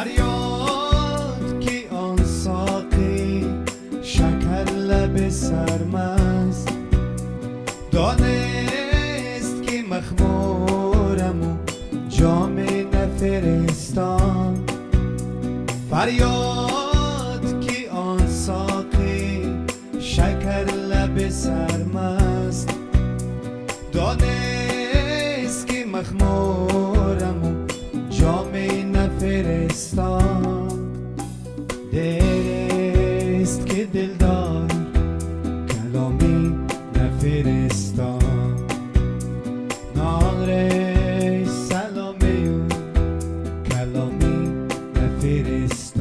فریاد کی آن ساقی شکر لب سرمست دانست که مخمورم و جام نفرستان فریاد کی آن ساقی شکر لب سرمست دانست که مخمورم و جام نفرستان دیرست که دلدار کلامی نفرستان نان ری سلامی و کلامی نفرستان